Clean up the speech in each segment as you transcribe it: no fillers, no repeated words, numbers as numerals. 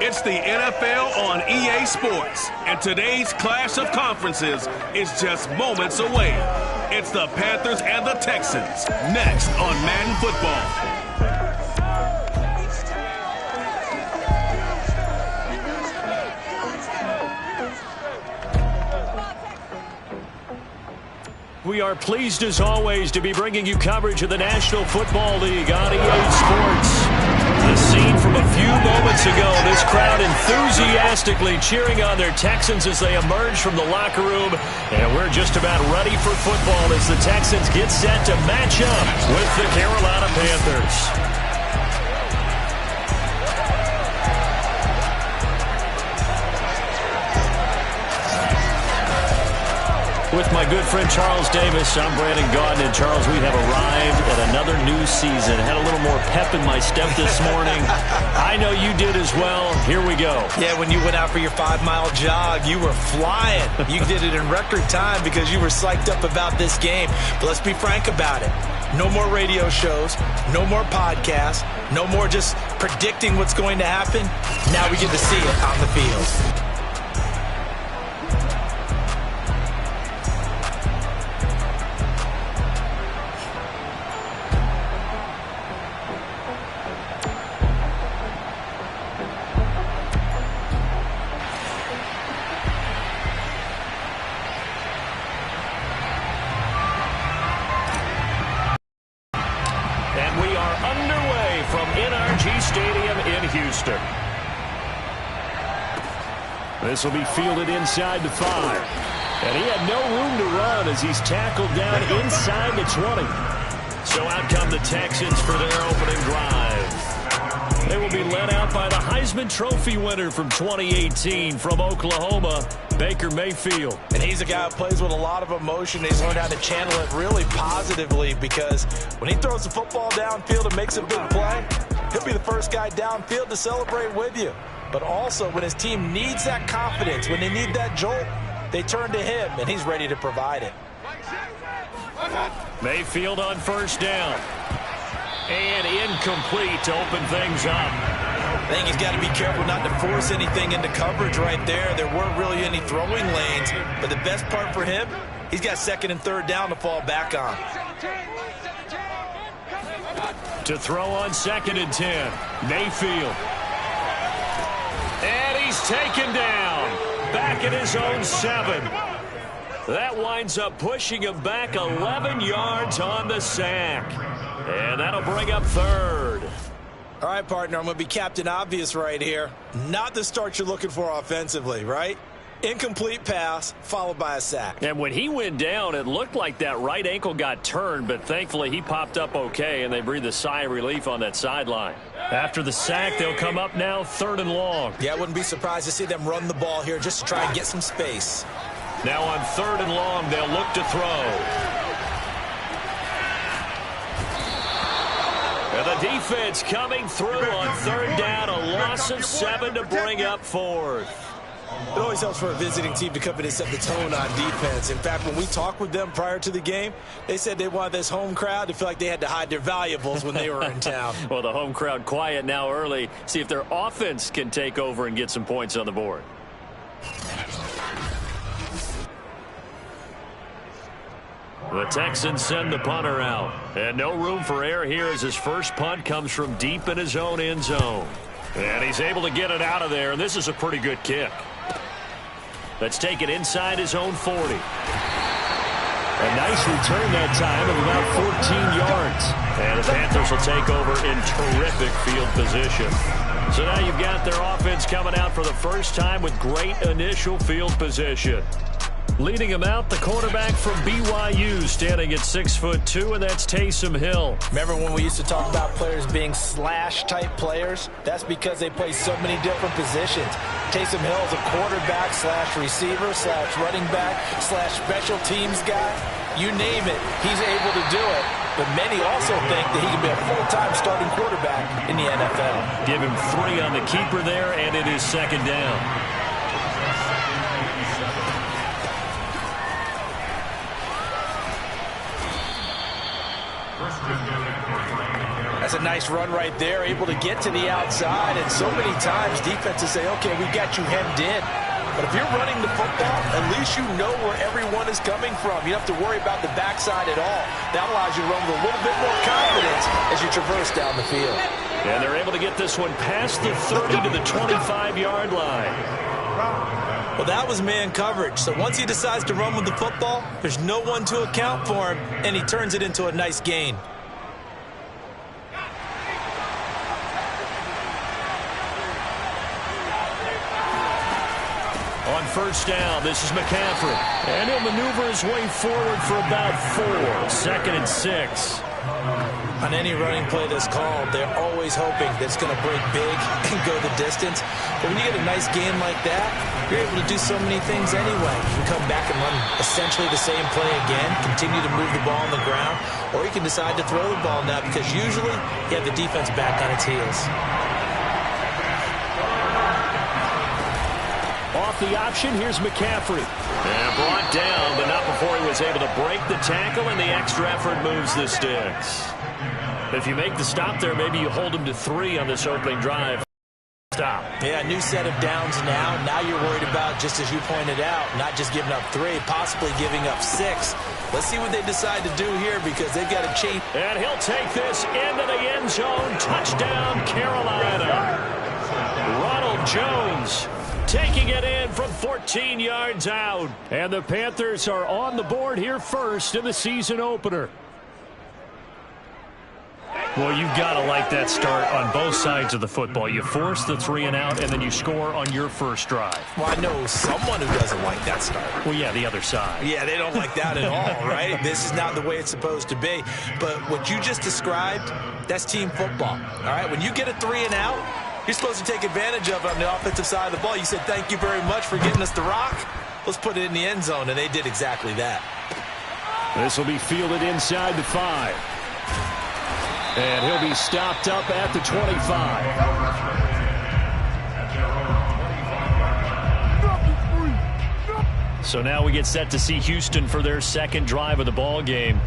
It's the NFL on EA Sports, and today's clash of conferences is just moments away. It's the Panthers and the Texans, next on Madden Football. We are pleased as always to be bringing you coverage of the National Football League on EA Sports. The scene from a few moments ago, this crowd enthusiastically cheering on their Texans as they emerge from the locker room. And we're just about ready for football as the Texans get set to match up with the Carolina Panthers. With my good friend Charles Davis, I'm Brandon Gaudin. And Charles, we have arrived at another new season. Had a little more pep in my step this morning. I know you did as well. Here we go. Yeah, when you went out for your 5-mile jog, you were flying. You did it in record time because you were psyched up about this game. But let's be frank about it. No more radio shows, no more podcasts, no more just predicting what's going to happen. Now we get to see it on the field. This will be fielded inside the 5. And he had no room to run as he's tackled down inside the 20. So out come the Texans for their opening drive. They will be led out by the Heisman Trophy winner from 2018 from Oklahoma, Baker Mayfield. And he's a guy who plays with a lot of emotion. He's learned how to channel it really positively because when he throws the football downfield and makes a big play, he'll be the first guy downfield to celebrate with you. But also, when his team needs that confidence, when they need that jolt, they turn to him, and he's ready to provide it. Mayfield on first down. And incomplete to open things up. I think he's got to be careful not to force anything into coverage right there. There weren't really any throwing lanes. But the best part for him, he's got second and third down to fall back on. To throw on second and 10, Mayfield. And he's taken down, back at his own 7. That winds up pushing him back 11 yards on the sack. And that'll bring up third. All right, partner, I'm going to be Captain Obvious right here. Not the start you're looking for offensively, right? Incomplete pass, followed by a sack. And when he went down, it looked like that right ankle got turned, but thankfully he popped up okay, and they breathed a sigh of relief on that sideline. After the sack, they'll come up now 3rd and long. Yeah, I wouldn't be surprised to see them run the ball here just to try and get some space. Now on 3rd and long, they'll look to throw. And the defense coming through on 3rd down, a loss of 7 to bring up 4th. It always helps for a visiting team to come in and set the tone on defense. In fact, when we talked with them prior to the game, they said they wanted this home crowd to feel like they had to hide their valuables when they were in town. Well, the home crowd quiet now early. See if their offense can take over and get some points on the board. The Texans send the punter out. And no room for error here as his first punt comes from deep in his own end zone. And he's able to get it out of there, and this is a pretty good kick. Let's take it inside his own 40. A nice return that time of about 14 yards. And the Panthers will take over in terrific field position. So now you've got their offense coming out for the first time with great initial field position. Leading him out, the quarterback from BYU, standing at 6'2", and that's Taysom Hill. Remember when we used to talk about players being slash-type players? That's because they play so many different positions. Taysom Hill is a quarterback slash receiver slash running back slash special teams guy. You name it, he's able to do it. But many also think that he can be a full-time starting quarterback in the NFL. Give him 3 on the keeper there, and it is 2nd down. That's a nice run right there, able to get to the outside. And so many times defenses say, okay, we got you hemmed in. But if you're running the football, at least you know where everyone is coming from. You don't have to worry about the backside at all. That allows you to run with a little bit more confidence as you traverse down the field. And they're able to get this one past the 30 to the 25-yard line. Well, that was man coverage. So once he decides to run with the football, there's no one to account for him, and he turns it into a nice gain. On first down, this is McCaffrey. And he'll maneuver his way forward for about 4. 2nd and 6. On any running play that's called, they're always hoping that it's going to break big and go the distance. But when you get a nice game like that, you're able to do so many things anyway. You can come back and run essentially the same play again, continue to move the ball on the ground, or you can decide to throw the ball now because usually you have the defense back on its heels. Off the option, here's McCaffrey. And brought down, but not before he was able to break the tackle, and the extra effort moves the sticks. If you make the stop there, maybe you hold him to 3 on this opening drive. Stop. Yeah, new set of downs now. Now you're worried about, just as you pointed out, not just giving up 3, possibly giving up 6. Let's see what they decide to do here because they've got to change. And he'll take this into the end zone. Touchdown, Carolina. Ronald Jones taking it in from 14 yards out. And the Panthers are on the board here first in the season opener. Well, you've got to like that start on both sides of the football. You force the 3 and out, and then you score on your first drive. Well, I know someone who doesn't like that start. Well, yeah, the other side. Yeah, they don't like that at all, right? This is not the way it's supposed to be. But what you just described, that's team football, all right? When you get a 3 and out, you're supposed to take advantage of it on the offensive side of the ball. You said, thank you very much for getting us the rock. Let's put it in the end zone, and they did exactly that. This will be fielded inside the 5. And he'll be stopped up at the 25. So now we get set to see Houston for their second drive of the ball game.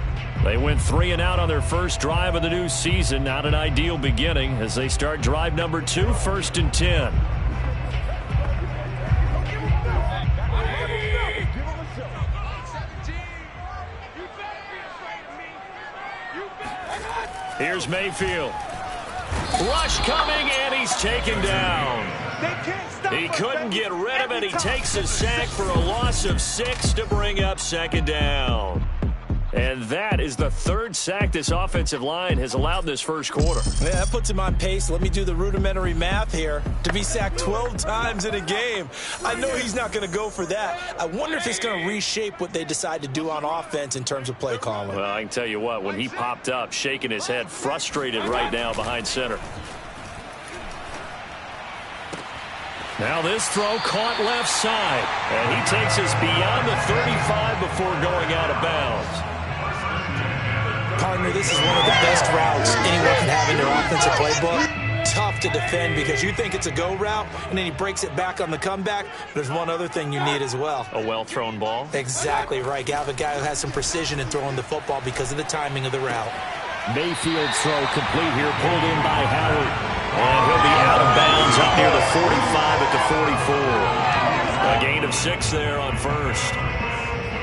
They went 3 and out on their first drive of the new season. Not an ideal beginning as they start drive number 2, 1st and 10. Here's Mayfield. Rush coming, and he's taken down. He couldn't get rid of it. He takes a sack for a loss of 6 to bring up 2nd down. And that is the 3rd sack this offensive line has allowed in this first quarter. Yeah, that puts him on pace. Let me do the rudimentary math here. To be sacked 12 times in a game. I know he's not going to go for that. I wonder if it's going to reshape what they decide to do on offense in terms of play calling. Well, I can tell you what, when he popped up, shaking his head, frustrated right now behind center. Now this throw caught left side. And he takes us beyond the 35 before going out of bounds. Partner, this is one of the best routes anyone can have in their offensive playbook. Tough to defend because you think it's a go route, and then he breaks it back on the comeback. There's one other thing you need as well. A well-thrown ball? Exactly right. You have a guy who has some precision in throwing the football because of the timing of the route. Mayfield's throw complete here, pulled in by Howard. And he'll be out of bounds up near the 45 at the 44. A gain of 6 there on first.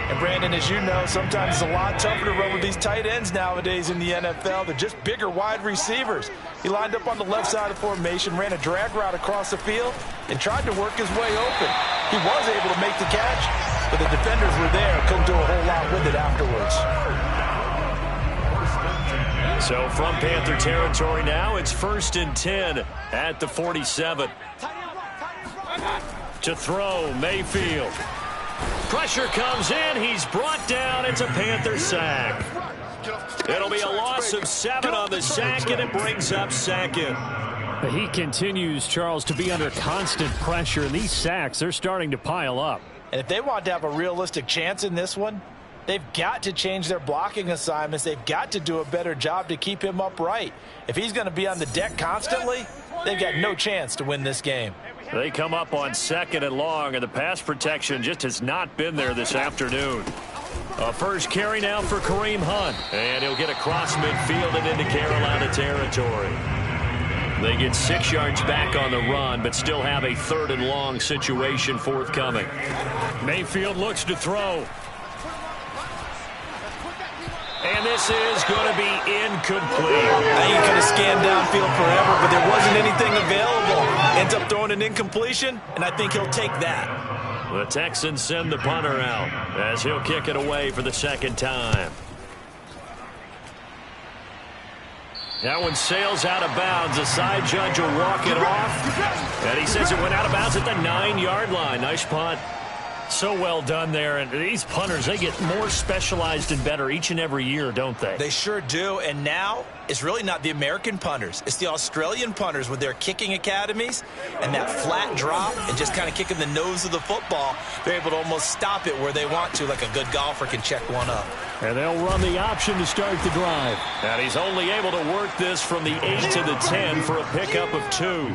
And Brandon, as you know, sometimes it's a lot tougher to run with these tight ends nowadays in the NFL. They're just bigger wide receivers. He lined up on the left side of the formation, ran a drag route across the field, and tried to work his way open. He was able to make the catch, but the defenders were there. Couldn't do a whole lot with it afterwards. So from Panther territory now, it's 1st and 10 at the 47. To throw, Mayfield. Pressure comes in. He's brought down. It's a Panther sack. It'll be a loss of 7 on the sack, and it brings up 2nd. He continues, Charles, to be under constant pressure, and these sacks, they're starting to pile up. And if they want to have a realistic chance in this one, they've got to change their blocking assignments. They've got to do a better job to keep him upright. If he's going to be on the deck constantly, they've got no chance to win this game. They come up on 2nd and long, and the pass protection just has not been there this afternoon. A first carry now for Kareem Hunt. And he'll get across midfield and into Carolina territory. They get 6 yards back on the run, but still have a 3rd and long situation forthcoming. Mayfield looks to throw. And this is going to be incomplete. He could have scanned downfield forever, but there wasn't anything available. Ends up throwing an incompletion, and I think he'll take that. The Texans send the punter out as he'll kick it away for the 2nd time. That one sails out of bounds. The side judge will walk it off. And he says it went out of bounds at the 9-yard line. Nice punt. So well done there. And these punters, they get more specialized and better each and every year, don't they? They sure do. And now it's really not the American punters. It's the Australian punters with their kicking academies and that flat drop and just kind of kicking the nose of the football. They're able to almost stop it where they want to, like a good golfer can check one up. And they'll run the option to start the drive. And he's only able to work this from the 8 to the 10 for a pickup of 2.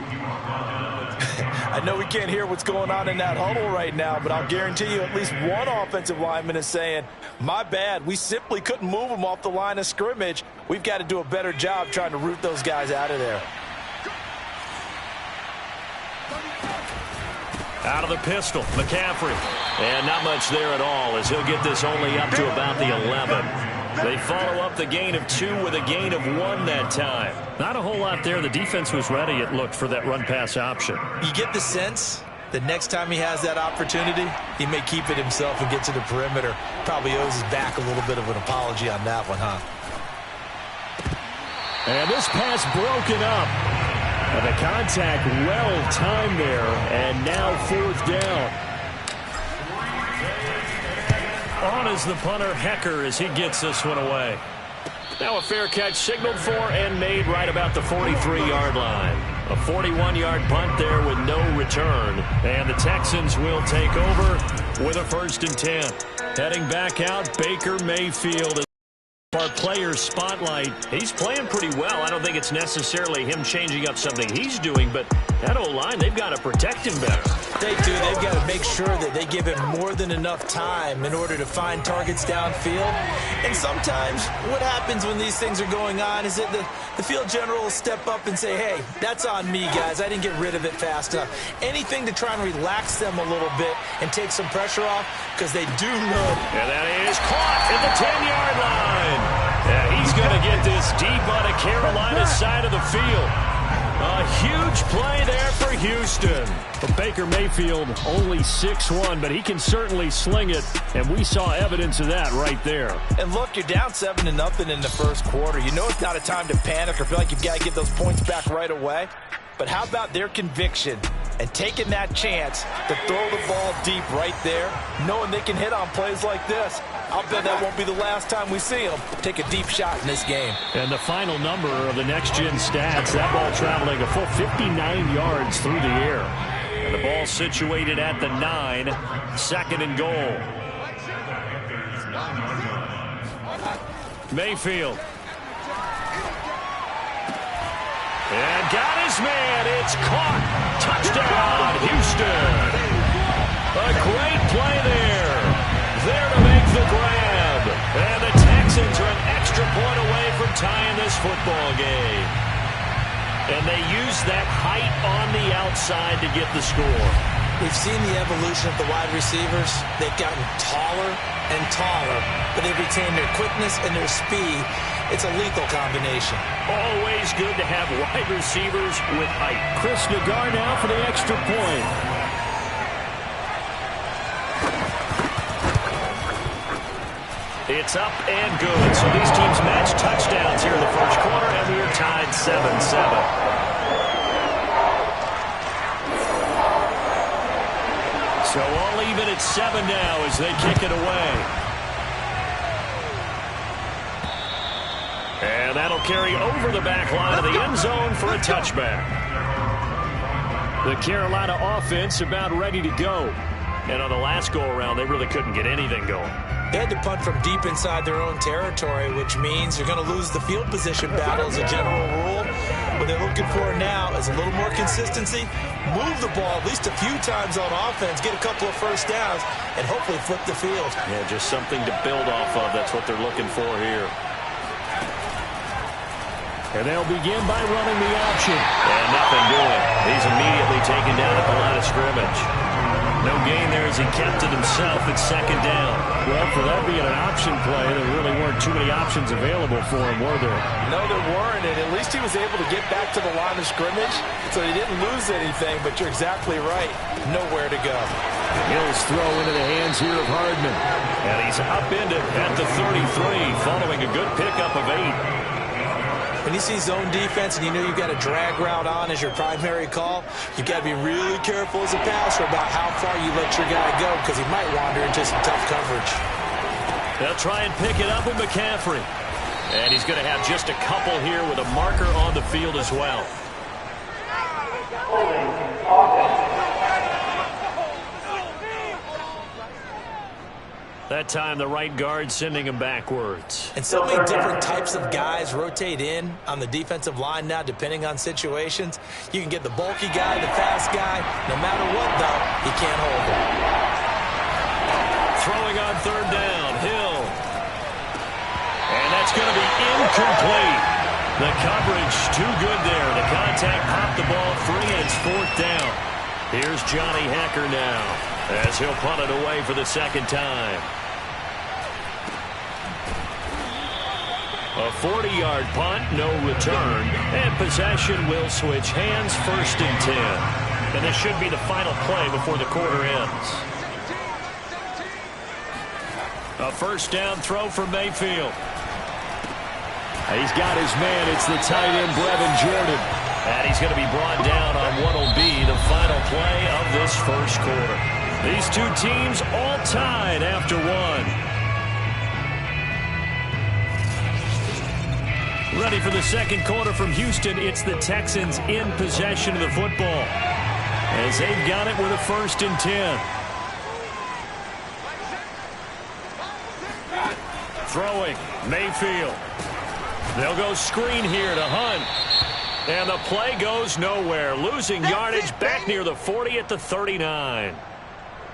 I know we can't hear what's going on in that huddle right now, but I'll guarantee you at least one offensive lineman is saying, my bad, we simply couldn't move them off the line of scrimmage. We've got to do a better job trying to root those guys out of there. Out of the pistol, McCaffrey. And not much there at all as he'll get this only up to about the 11. They follow up the gain of 2 with a gain of 1 that time. Not a whole lot there. The defense was ready, it looked, for that run-pass option. You get the sense that next time he has that opportunity, he may keep it himself and get to the perimeter. Probably owes his back a little bit of an apology on that one, huh? And this pass broken up. And the contact well-timed there, and now 4th down. On is the punter, Hecker, as he gets this one away. Now a fair catch signaled for and made right about the 43-yard line. A 41-yard punt there with no return. And the Texans will take over with a 1st and 10. Heading back out, Baker Mayfield. Our player's spotlight. He's playing pretty well. I don't think it's necessarily him changing up something he's doing, but that O-line, they've got to protect him better. They do. They've got to make sure that they give him more than enough time in order to find targets downfield. And sometimes what happens when these things are going on is that the field general will step up and say, hey, that's on me, guys. I didn't get rid of it fast enough. Anything to try and relax them a little bit and take some pressure off because they do know. And that is caught at the 10-yard line. Yeah, he's going to get this deep on a Carolina side of the field. A huge play there for Houston. But Baker Mayfield only 6'1", but he can certainly sling it, and we saw evidence of that right there. And look, you're down 7-0 in the first quarter. You know it's not a time to panic or feel like you've got to get those points back right away. But how about their conviction and taking that chance to throw the ball deep right there, knowing they can hit on plays like this? I'll bet that won't be the last time we see them take a deep shot in this game. And the final number of the next-gen stats, that ball traveling a full 59 yards through the air. And the ball situated at the 9, 2nd and goal. Mayfield. And got his man. It's caught. Touchdown, Houston. A great play there. There to make the grab. And the Texans are an extra point away from tying this football game. And they use that height on the outside to get the score. We've seen the evolution of the wide receivers. They've gotten taller and taller, but they've retained their quickness and their speed. It's a lethal combination. Always good to have wide receivers with height. Chris Nagar now for the extra point. It's up and good. So these teams match touchdowns here in the first quarter, and we're tied 7-7. So all even at 7 now as they kick it away. And that'll carry over the back line of the end zone for a touchback. The Carolina offense about ready to go. And on the last go-around, they really couldn't get anything going. They had to punt from deep inside their own territory, which means you're going to lose the field position battle as a general rule. What they're looking for now is a little more consistency, move the ball at least a few times on offense, get a couple of first downs, and hopefully flip the field. Yeah, just something to build off of. That's what they're looking for here. And they'll begin by running the option. And nothing doing. He's immediately taken down at the line of scrimmage. No gain there as he kept it himself at second down. Well, for that being an option play, there really weren't too many options available for him, were there? No, there weren't, and at least he was able to get back to the line of scrimmage, so he didn't lose anything, but you're exactly right. Nowhere to go. Hill's throw into the hands here of Hardman. And he's upended at the 33, following a good pickup of 8. When you see zone defense and you know you've got a drag route on as your primary call, you've got to be really careful as a passer about how far you let your guy go because he might wander into some tough coverage. They'll try and pick it up with McCaffrey. And he's going to have just a couple here with a marker on the field as well. That time, the right guard sending him backwards. And so many different types of guys rotate in on the defensive line now, depending on situations. You can get the bulky guy, the fast guy. No matter what, though, he can't hold him. Throwing on third down, Hill. And that's going to be incomplete. The coverage too good there. The contact popped the ball free, and it's fourth down. Here's Johnny Hacker now, as he'll punt it away for the second time. A 40-yard punt, no return, and possession will switch hands, first and 10. And this should be the final play before the quarter ends. A first down throw for Mayfield. He's got his man. It's the tight end, Brevin Jordan. And he's going to be brought down on what will be the final play of this first quarter. These two teams all tied after one. Ready for the second quarter from Houston. It's the Texans in possession of the football, as they've got it with a first and 10. Throwing, Mayfield. They'll go screen here to Hunt. And the play goes nowhere. Losing yardage back near the 40 at the 39.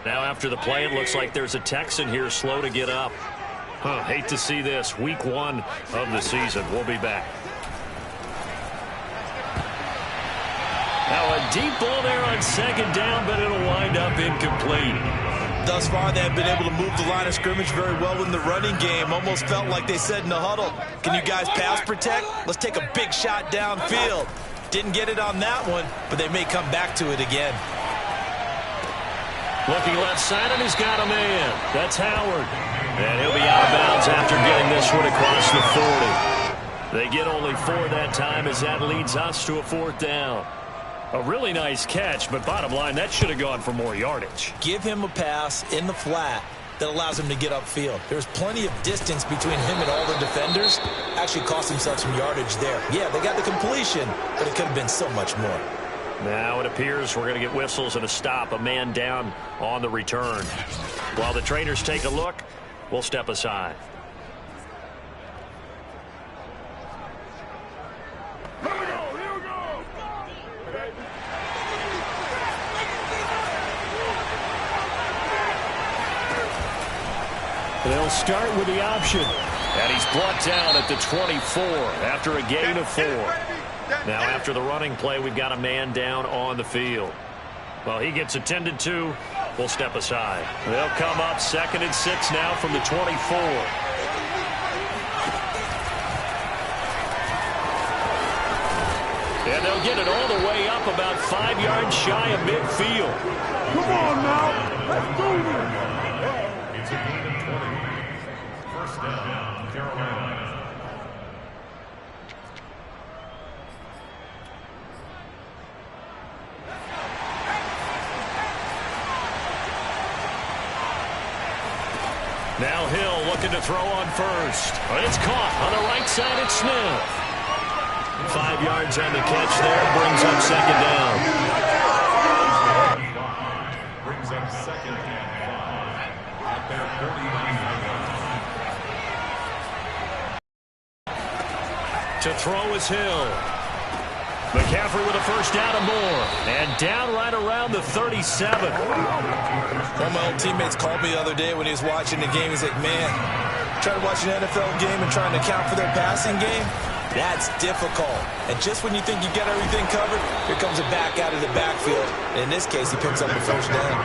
Now after the play, it looks like there's a Texan here slow to get up. Hate to see this. Week 1 of the season. We'll be back. Now a deep ball there on second down, but it'll wind up incomplete. Thus far, they have been able to move the line of scrimmage very well in the running game. Almost felt like they said in the huddle, can you guys pass protect? Let's take a big shot downfield. Didn't get it on that one, but they may come back to it again. Looking left side, and he's got a man. That's Howard. And he'll be out of bounds after getting this one across the 40. They get only 4 that time, as that leads us to a fourth down. A really nice catch, but bottom line, that should have gone for more yardage. Give him a pass in the flat that allows him to get upfield. There's plenty of distance between him and all the defenders. Actually cost himself some yardage there. Yeah, they got the completion, but it could have been so much more. Now it appears we're going to get whistles and a stop. A man down on the return. While the trainers take a look, we'll step aside. They'll start with the option. And he's brought down at the 24 after a gain of 4. Now after the running play, we've got a man down on the field. Well, he gets attended to. We'll step aside. They'll come up 2nd and 6 now from the 24. And they'll get it all the way up about 5 yards shy of midfield. Come on now. Let's do this. It's a gain of 20. First down, Carolina. Now Hill looking to throw on first. It's caught on the right side at Smith. 5 yards on the catch there, brings up second down. Brings up second and 5 at their 39 line. To throw is Hill. McCaffrey with a first down and more. And down right around the 37. One of my old teammates called me the other day when he was watching the game. He's like, man, trying to watch an NFL game and trying to account for their passing game, that's difficult. And just when you think you get everything covered, here comes a back out of the backfield. And in this case, he picks up the first down.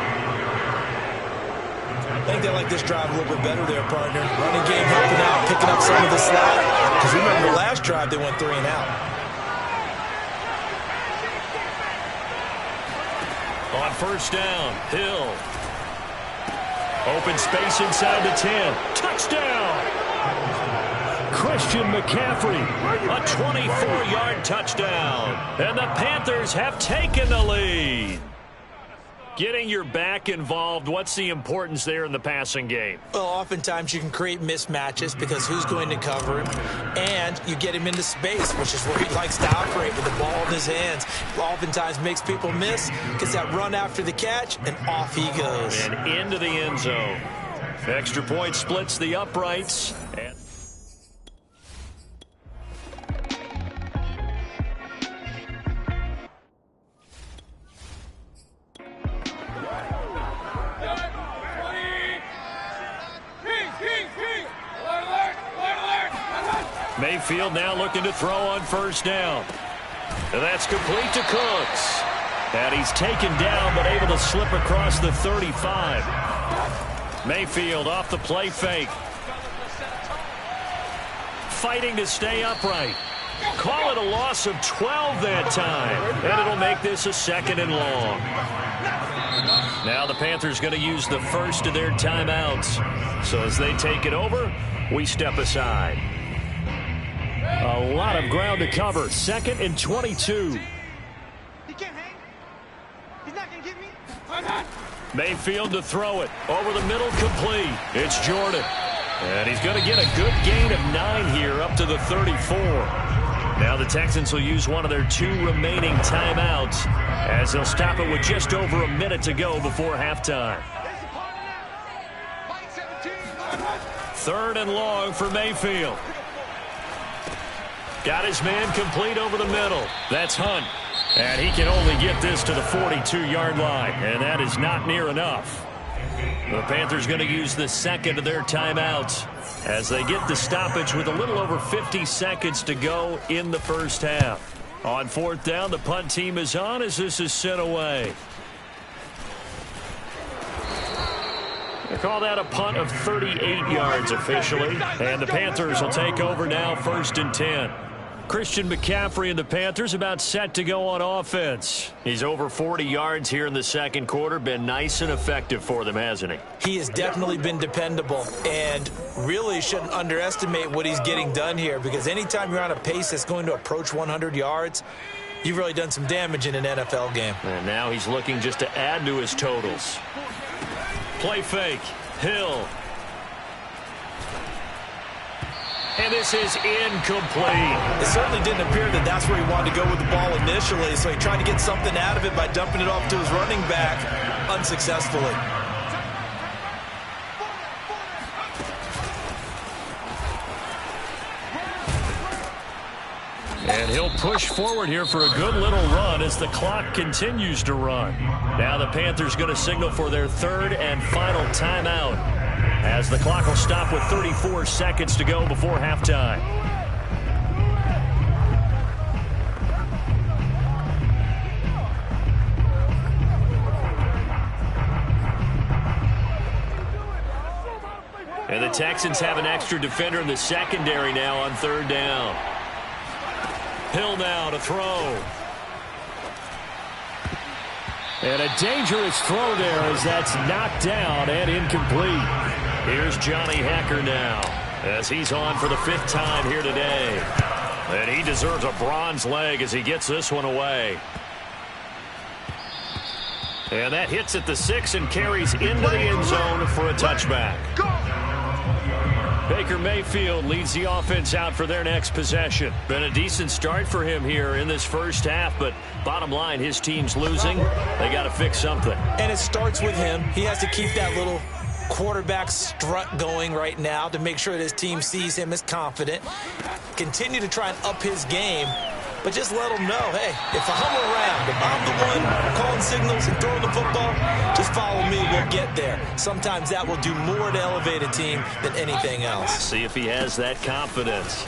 I think they like this drive a little bit better there, partner. Running game helping out, picking up some of the slack. Because remember the last drive, they went 3 and out. On first down, Hill. Open space inside the 10. Touchdown! Christian McCaffrey, a 24-yard touchdown. And the Panthers have taken the lead. Getting your back involved, what's the importance there in the passing game? Well, oftentimes you can create mismatches because who's going to cover him, and you get him into space, which is where he likes to operate with the ball in his hands. Oftentimes makes people miss, gets that run after the catch, and off he goes. And into the end zone. Extra point splits the uprights. And Mayfield now looking to throw on first down. And that's complete to Cooks. And he's taken down but able to slip across the 35. Mayfield off the play fake. Fighting to stay upright. Call it a loss of 12 that time. And it'll make this a 2nd and long. Now the Panthers going to use the first of their timeouts. So as they take it over, we step aside. A lot of ground to cover. 2nd and 22. He can't hang. He's not going to get me. Mayfield to throw it. Over the middle, complete. It's Jordan. And he's going to get a good gain of 9 here up to the 34. Now the Texans will use one of their 2 remaining timeouts as they'll stop it with just over a minute to go before halftime. 3rd and long for Mayfield. Got his man complete over the middle. That's Hunt. And he can only get this to the 42-yard line. And that is not near enough. The Panthers going to use the 2nd of their timeouts as they get the stoppage with a little over 50 seconds to go in the first half. On 4th down, the punt team is on as this is sent away. They call that a punt of 38 yards officially. And the Panthers will take over now 1st and 10. Christian McCaffrey and the Panthers about set to go on offense. He's over 40 yards here in the 2nd quarter. Been nice and effective for them, hasn't he? He has definitely been dependable and really shouldn't underestimate what he's getting done here because anytime you're on a pace that's going to approach 100 yards, you've really done some damage in an NFL game. And now he's looking just to add to his totals. Play fake. Hill. And this is incomplete. It certainly didn't appear that that's where he wanted to go with the ball initially, so he tried to get something out of it by dumping it off to his running back unsuccessfully. And he'll push forward here for a good little run as the clock continues to run. Now the Panthers going to signal for their 3rd and final timeout as the clock will stop with 34 seconds to go before halftime. And the Texans have an extra defender in the secondary now on 3rd down. Hill now to throw. And a dangerous throw there as that's knocked down and incomplete. Here's Johnny Hecker now as he's on for the 5th time here today. And he deserves a bronze leg as he gets this one away. And that hits at the 6 and carries into the end zone for a touchback. Baker Mayfield leads the offense out for their next possession. Been a decent start for him here in this first half, but bottom line, his team's losing. They got to fix something. And it starts with him. He has to keep that little quarterback strut going right now to make sure that his team sees him as confident. Continue to try and up his game. but just let them know, hey, if I'm around, if I'm the one calling signals and throwing the football, just follow me, we'll get there. Sometimes that will do more to elevate a team than anything else. See if he has that confidence.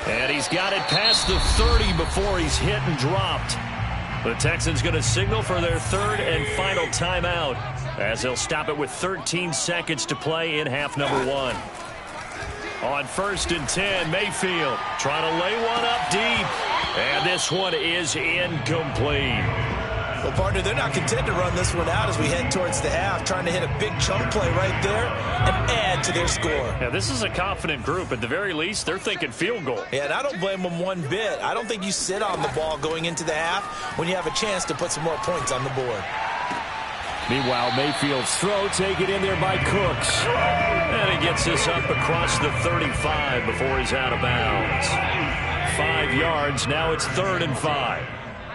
And he's got it past the 30 before he's hit and dropped. The Texans going to signal for their third and final timeout as they'll stop it with 13 seconds to play in half number 1. On 1st and 10, Mayfield trying to lay one up deep. And this one is incomplete. Well, partner, they're not content to run this one out as we head towards the half, trying to hit a big chunk play right there and add to their score. Yeah, this is a confident group. At the very least, they're thinking field goal. Yeah, and I don't blame them one bit. I don't think you sit on the ball going into the half when you have a chance to put some more points on the board. Meanwhile, Mayfield's throw taken in there by Cooks. And he gets this up across the 35 before he's out of bounds. 5 yards, now it's 3rd and 5.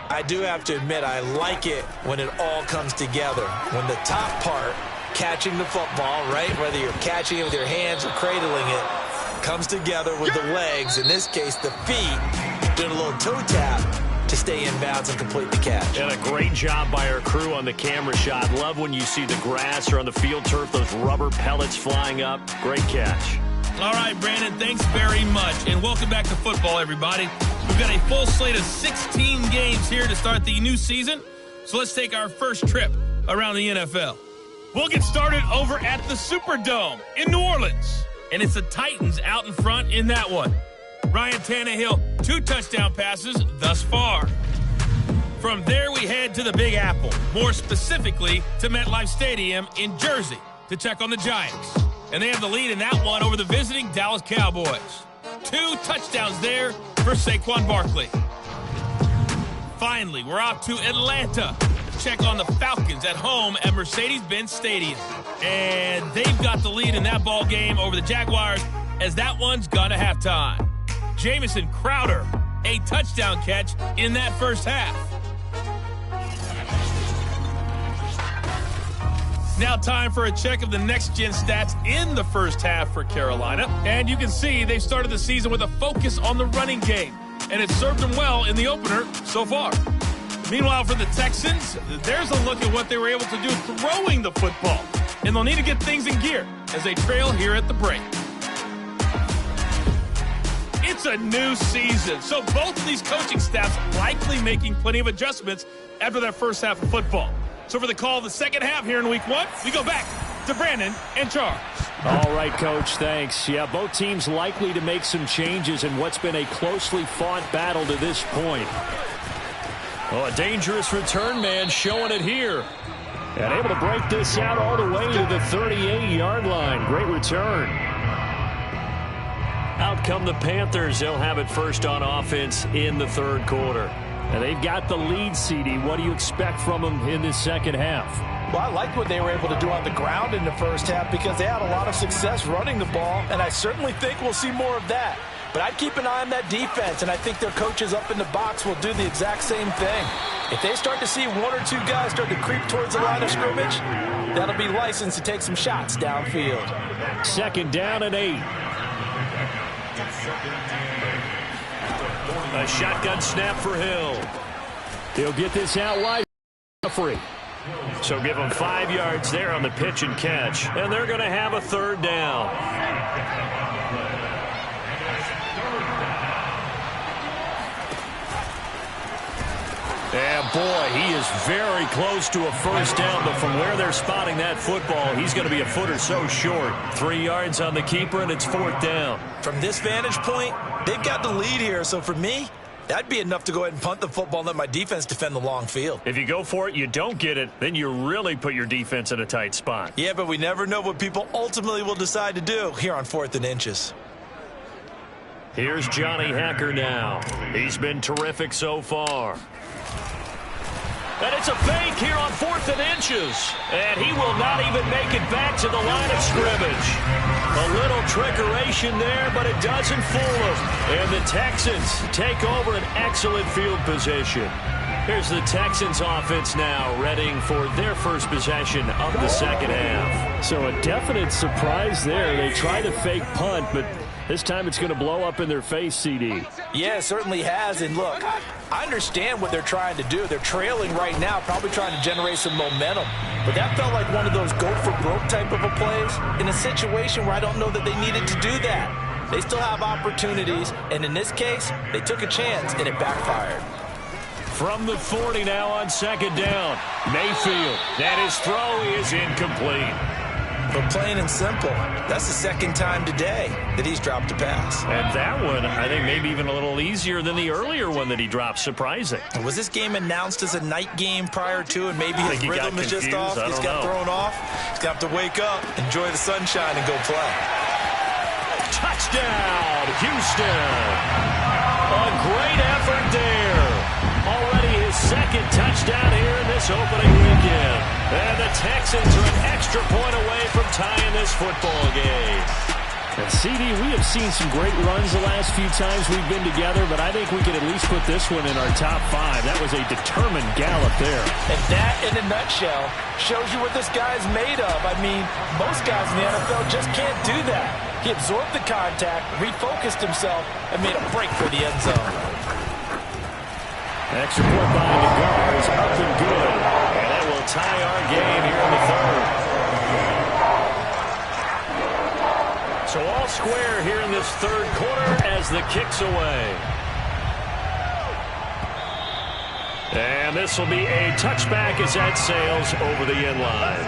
I do have to admit, I like it when it all comes together. When the top part, catching the football, right, whether you're catching it with your hands or cradling it, comes together with the legs, in this case the feet, doing a little toe tap to stay in bounds and complete the catch. And a great job by our crew on the camera shot. Love when you see the grass or on the field turf, those rubber pellets flying up. Great catch. All right, Brandon, thanks very much. And welcome back to football, everybody. We've got a full slate of 16 games here to start the new season. So let's take our first trip around the NFL. We'll get started over at the Superdome in New Orleans. And it's the Titans out in front in that one. Ryan Tannehill, 2 touchdown passes thus far. From there, we head to the Big Apple, more specifically to MetLife Stadium in Jersey to check on the Giants. And they have the lead in that one over the visiting Dallas Cowboys. 2 touchdowns there for Saquon Barkley. Finally, we're off to Atlanta to check on the Falcons at home at Mercedes-Benz Stadium. And they've got the lead in that ball game over the Jaguars as that one's gone to halftime. Jamison Crowder, a touchdown catch in that first half. Now time for a check of the next-gen stats in the first half for Carolina. And you can see they started the season with a focus on the running game. And it served them well in the opener so far. Meanwhile, for the Texans, there's a look at what they were able to do throwing the football. And they'll need to get things in gear as they trail here at the break. It's a new season, so both of these coaching staffs likely making plenty of adjustments after that first half of football. So for the call of the second half here in week 1, we go back to Brandon and Charles. All right, Coach, thanks. Yeah, both teams likely to make some changes in what's been a closely fought battle to this point. Oh, a dangerous return man showing it here. And able to break this out all the way to the 38-yard line. Great return. Out come the Panthers. They'll have it first on offense in the third quarter. And they've got the lead, CD. What do you expect from them in this second half? Well, I liked what they were able to do on the ground in the first half because they had a lot of success running the ball, and I certainly think we'll see more of that. But I'd keep an eye on that defense, and I think their coaches up in the box will do the exact same thing. If they start to see 1 or 2 guys start to creep towards the line of scrimmage, that'll be licensed to take some shots downfield. 2nd down and 8. A shotgun snap for Hill. He'll get this out wide. Free. So give them 5 yards there on the pitch and catch. And they're going to have a 3rd down. And boy, he is very close to a first down, but from where they're spotting that football, he's going to be a foot or so short. 3 yards on the keeper, and it's 4th down. From this vantage point, they've got the lead here, so for me, that'd be enough to go ahead and punt the football and let my defense defend the long field. If you go for it, you don't get it, then you really put your defense in a tight spot. Yeah, but we never know what people ultimately will decide to do here on 4th and inches. Here's Johnny Hacker now. He's been terrific so far. And it's a fake here on 4th and inches. And he will not even make it back to the line of scrimmage. A little trickeration there, but it doesn't fool him. And the Texans take over an excellent field position. Here's the Texans offense now, readying for their first possession of the second half. So a definite surprise there. They try to fake punt, but This time it's going to blow up in their face, CD. Yeah, it certainly has. And look, I understand what they're trying to do. They're trailing right now, probably trying to generate some momentum. But that felt like one of those go-for-broke type of a plays in a situation where I don't know that they needed to do that. They still have opportunities, and in this case, they took a chance, and it backfired. From the 40 now on second down. Mayfield, and his throw is incomplete. But plain and simple, that's the second time today that he's dropped a pass. And that one, I think maybe even a little easier than the earlier one that he dropped. Surprising. Was this game announced as a night game prior to, and maybe his rhythm is just off? He's got thrown off. He's got to wake up, enjoy the sunshine, and go play. Touchdown, Houston. A great effort there. Already his second touchdown here in this opening weekend. And the Texans are an extra point away from tying this football game. And CD, we have seen some great runs the last few times we've been together, but I think we can at least put this one in our top 5. That was a determined gallop there. And that, in a nutshell, shows you what this guy's made of. I mean, most guys in the NFL just can't do that. He absorbed the contact, refocused himself, and made a break for the end zone. Extra point by the guard is up and good. And that will tie our game here in the third. So all square here in this third quarter as the kick's away. And this will be a touchback as that sails over the end line.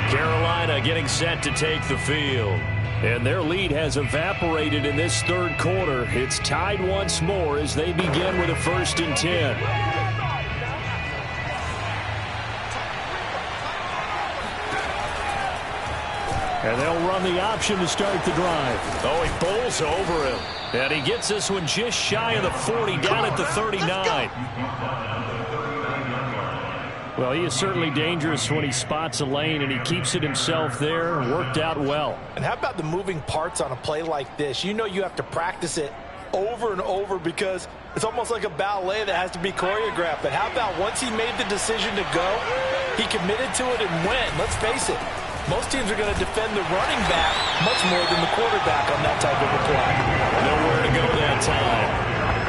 Carolina getting set to take the field. And their lead has evaporated in this third quarter. It's tied once more as they begin with a 1st and 10. And they'll run the option to start the drive. Oh, he bowls over him. And he gets this one just shy of the 40, down at the 39. Well, he is certainly dangerous when he spots a lane, and he keeps it himself there. Worked out well. And how about the moving parts on a play like this? You know you have to practice it over and over because it's almost like a ballet that has to be choreographed. But how about once he made the decision to go, he committed to it and went. Let's face it, most teams are going to defend the running back much more than the quarterback on that type of a play. Nowhere to go that time.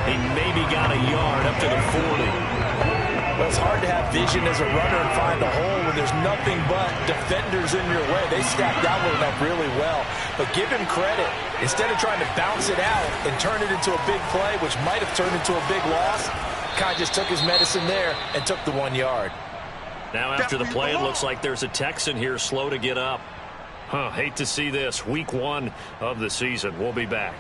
He maybe got a yard up to the 40. Well, it's hard to have vision as a runner and find a hole when there's nothing but defenders in your way. They stacked that one up really well. But give him credit. Instead of trying to bounce it out and turn it into a big play, which might have turned into a big loss, Kai just took his medicine there and took the 1 yard. Now after the play, it looks like there's a Texan here slow to get up. Hate to see this. Week 1 of the season. We'll be back.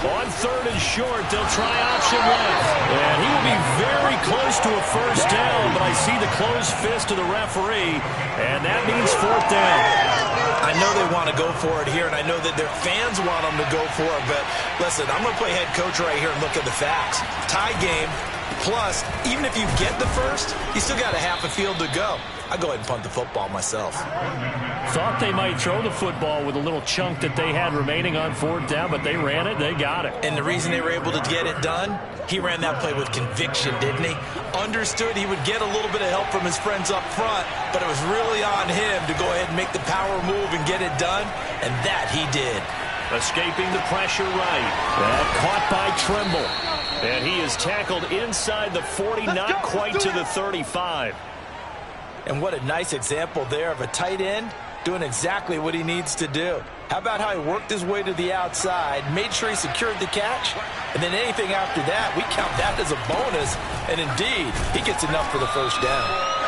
On 3rd and short, they'll try option left. And he will be very close to a 1st down, but I see the closed fist of the referee, and that means 4th down. I know they want to go for it here, and I know that their fans want them to go for it, but listen, I'm going to play head coach right here and look at the facts. Tie game, plus, even if you get the first, you still got a half a field to go. I'll go ahead and punt the football myself. Thought they might throw the football with a little chunk that they had remaining on 4th down, but they ran it, they got it. And the reason they were able to get it done, he ran that play with conviction, didn't he? Understood he would get a little bit of help from his friends up front, but it was really on him to go ahead and make the power move and get it done, and that he did. Escaping the pressure right. That caught by Trimble. And he is tackled inside the 40, not quite to the 35. And what a nice example there of a tight end doing exactly what he needs to do. How about how he worked his way to the outside, made sure he secured the catch, and then anything after that, we count that as a bonus. And indeed, he gets enough for the 1st down.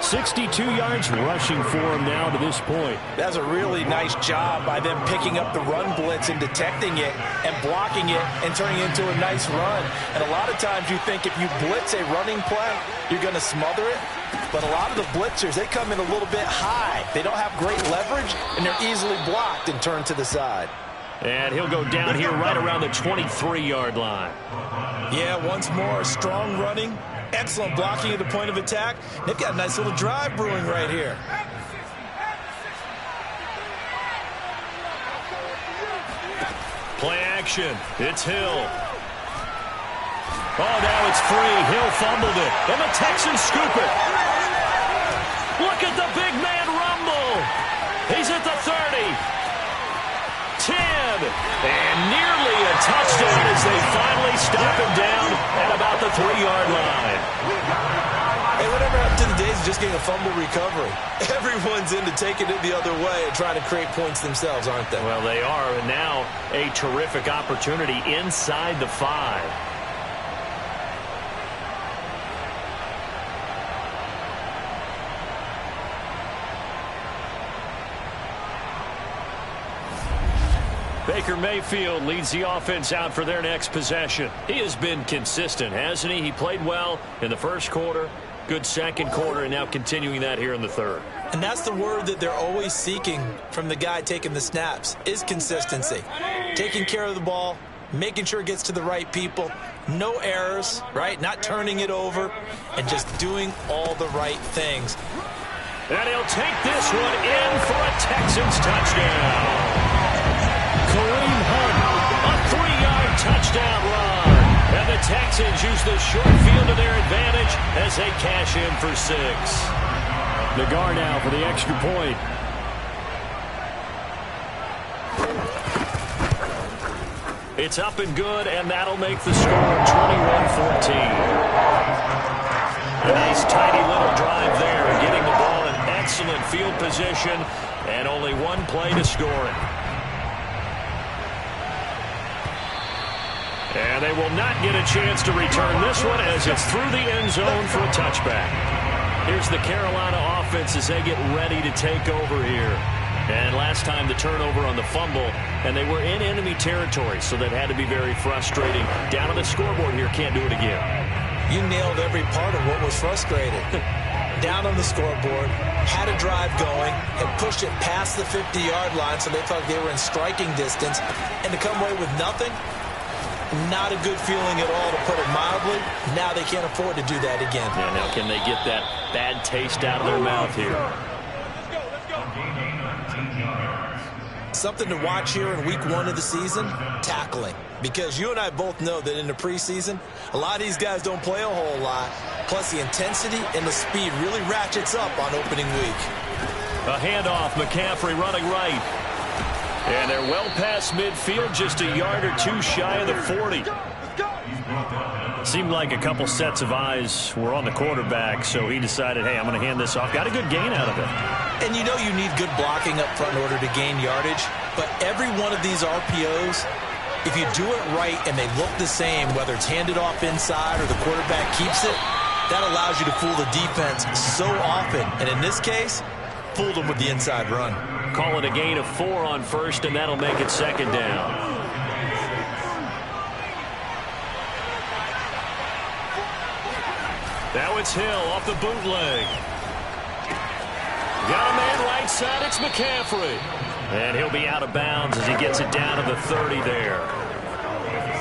62 yards rushing for him now to this point. That's a really nice job by them picking up the run blitz and detecting it and blocking it and turning it into a nice run. And a lot of times you think if you blitz a running play, you're going to smother it. But a lot of the blitzers, they come in a little bit high. They don't have great leverage, and they're easily blocked and turned to the side. And he'll go down here right around the 23-yard line. Yeah, once more, strong running. Excellent blocking at the point of attack. They've got a nice little drive brewing right here. Play action. It's Hill. Oh, now it's free. Hill fumbled it. And the Texans scoop it. Look at the big man rumble. He's at the 30. 10. And nearly a touchdown as they finally stop him down at about the 3-yard line. Hey, whatever happened to the days of just getting a fumble recovery? Everyone's into taking it the other way and trying to create points themselves, aren't they? Well, they are, and now a terrific opportunity inside the 5. Baker Mayfield leads the offense out for their next possession. He has been consistent, hasn't he? He played well in the first quarter, good second quarter, and now continuing that here in the third. And that's the word that they're always seeking from the guy taking the snaps, is consistency. Taking care of the ball, making sure it gets to the right people, no errors, right? Not turning it over, and just doing all the right things. And he'll take this one in for a Texans touchdown. Kareem Hunt, a 3-yard touchdown run. And the Texans use the short field to their advantage as they cash in for 6. Nagar now for the extra point. It's up and good, and that'll make the score 21-14. A nice tidy little drive there, getting the ball in excellent field position, and only one play to score it. And they will not get a chance to return this one as it's through the end zone for a touchback. Here's the Carolina offense as they get ready to take over here. And last time the turnover on the fumble, and they were in enemy territory, so that had to be very frustrating. Down on the scoreboard here, can't do it again. You nailed every part of what was frustrating. Down on the scoreboard, had a drive going, had pushed it past the 50-yard line, so they thought they were in striking distance, and to come away with nothing, not a good feeling at all, to put it mildly. Now they can't afford to do that again. Yeah, now can they get that bad taste out of their mouth here? Something to watch here in week 1 of the season, tackling. Because you and I both know that in the preseason, a lot of these guys don't play a whole lot. Plus the intensity and the speed really ratchets up on opening week. A handoff, McCaffrey running right. And they're well past midfield, just a yard or two shy of the 40. Seemed like a couple sets of eyes were on the quarterback, so he decided, hey, I'm going to hand this off. Got a good gain out of it. And you know you need good blocking up front in order to gain yardage, but every one of these RPOs, if you do it right and they look the same, whether it's handed off inside or the quarterback keeps it, that allows you to fool the defense so often. And in this case, fooled them with the inside run. Call it a gain of 4 on first, and that'll make it second down. Now it's Hill off the bootleg. Got a man right side, it's McCaffrey. And he'll be out of bounds as he gets it down to the 30 there.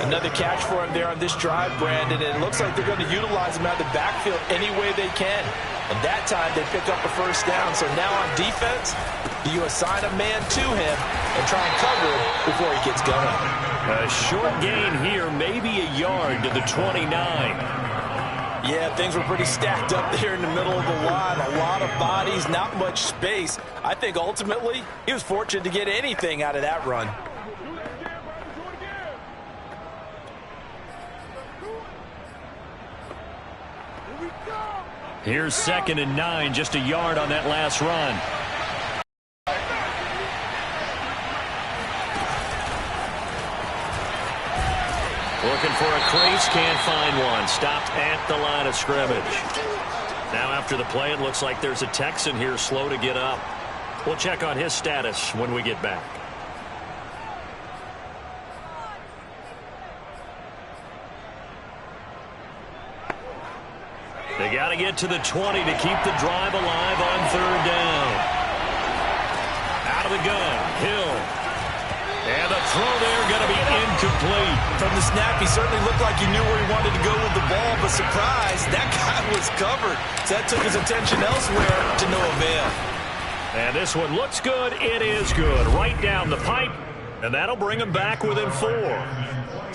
Another catch for him there on this drive, Brandon, and it looks like they're going to utilize him out of the backfield any way they can. And that time they pick up a first down. So now on defense, you assign a man to him and try and cover him before he gets going. A short gain here, maybe a yard to the 29. Yeah, things were pretty stacked up there in the middle of the line. A lot of bodies, not much space. I think ultimately he was fortunate to get anything out of that run. Here's 2nd and 9, just a yard on that last run. Looking for a crease, can't find one. Stopped at the line of scrimmage. Now after the play, it looks like there's a Texan here slow to get up. We'll check on his status when we get back. They got to get to the 20 to keep the drive alive on 3rd down. Out of the gun, Hill. And the throw there going to be incomplete. From the snap, he certainly looked like he knew where he wanted to go with the ball, but surprise, that guy was covered. So that took his attention elsewhere to no avail. And this one looks good. It is good. Right down the pipe, and that'll bring him back within 4.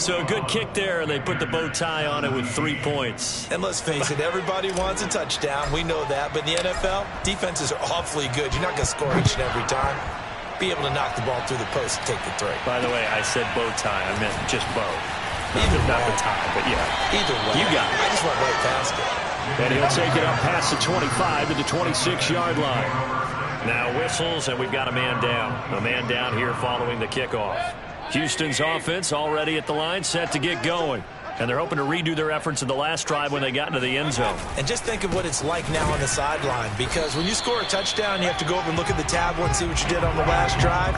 So a good kick there, and they put the bow tie on it with 3 points. And let's face it, everybody wants a touchdown. We know that. But in the NFL, defenses are awfully good. You're not going to score each and every time. Be able to knock the ball through the post and take the three. By the way, I said bow tie. I meant just bow. Not the tie, but yeah. Either way. You got it. I just went right past it. And he'll take it up past the 25 to the 26-yard line. Now whistles, and we've got a man down. A man down here following the kickoff. Houston's offense already at the line, set to get going. And they're hoping to redo their efforts in the last drive when they got into the end zone. And just think of what it's like now on the sideline, because when you score a touchdown, you have to go over and look at the tablet and see what you did on the last drive.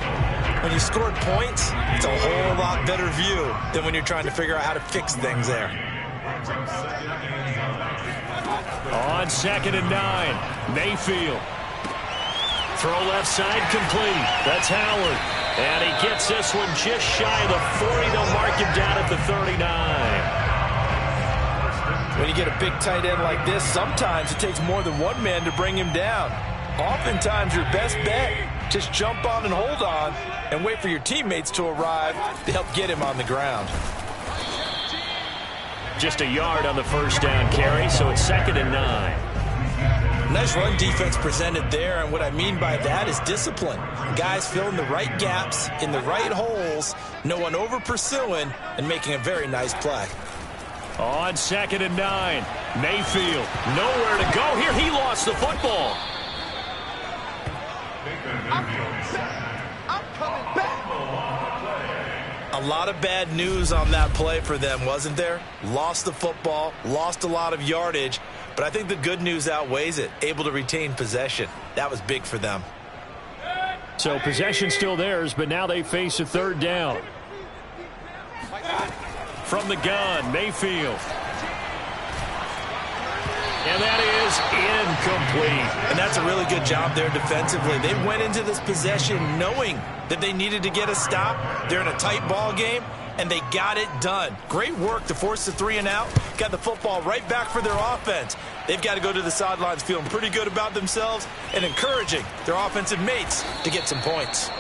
When you scored points, it's a whole lot better view than when you're trying to figure out how to fix things there. On 2nd and 9, Mayfield. Throw left side complete. That's Howard. And he gets this one just shy of the 40. They'll mark him down at the 39. When you get a big tight end like this, sometimes it takes more than one man to bring him down. Oftentimes, your best bet, just jump on and hold on and wait for your teammates to arrive to help get him on the ground. Just a yard on the first down carry, so it's 2nd and 9. Nice run defense presented there, and what I mean by that is discipline. Guys filling the right gaps in the right holes, no one over pursuing, and making a very nice play. On 2nd and 9, Mayfield, nowhere to go here. He lost the football. I'm coming back. A lot of bad news on that play for them, wasn't there? Lost the football, lost a lot of yardage, but I think the good news outweighs it. Able to retain possession. That was big for them. So possession still theirs, but now they face a 3rd down. From the gun, Mayfield. And that is incomplete. And that's a really good job there defensively. They went into this possession knowing that they needed to get a stop. They're in a tight ball game, and they got it done. Great work to force the 3 and out. Got the football right back for their offense. They've got to go to the sidelines feeling pretty good about themselves and encouraging their offensive mates to get some points.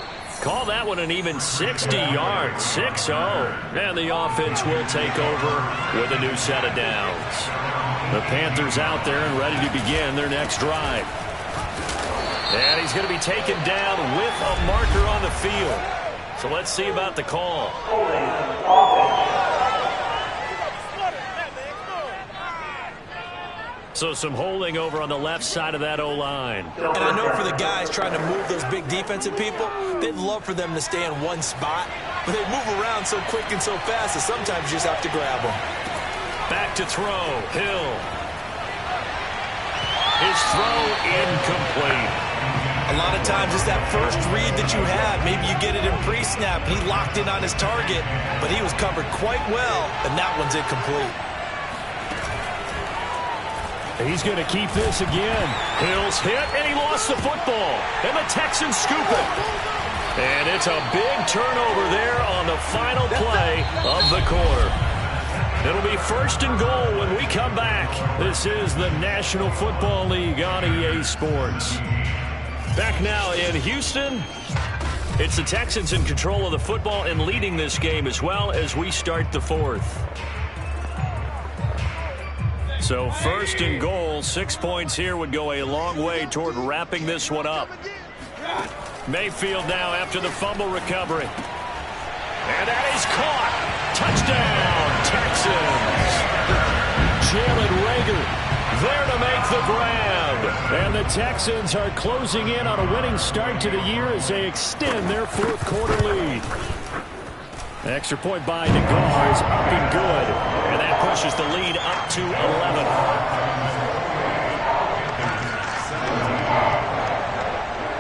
Call that one an even 60 yards, 6-0. And the offense will take over with a new set of downs. The Panthers out there and ready to begin their next drive. And he's going to be taken down with a marker on the field. So let's see about the call. So some holding over on the left side of that O-line. And I know for the guys trying to move those big defensive people, they'd love for them to stay in one spot. But they move around so quick and so fast that sometimes you just have to grab them. Back to throw, Hill. His throw incomplete. A lot of times it's that first read that you have. Maybe you get it in pre-snap. He locked in on his target, but he was covered quite well, and that one's incomplete. He's going to keep this again. Hill's hit, and he lost the football. And the Texans scoop it. And it's a big turnover there on the final play of the quarter. It'll be 1st and goal when we come back. This is the National Football League on EA Sports. Back now in Houston. It's the Texans in control of the football and leading this game as well as we start the 4th. So 1st and goal, 6 points here would go a long way toward wrapping this one up. Mayfield now after the fumble recovery. And that is caught. Touchdown, Texans. Jalen Reagor there to make the grab. And the Texans are closing in on a winning start to the year as they extend their 4th quarter lead. An extra point by Nagar is up and good. And that pushes the lead up to 11.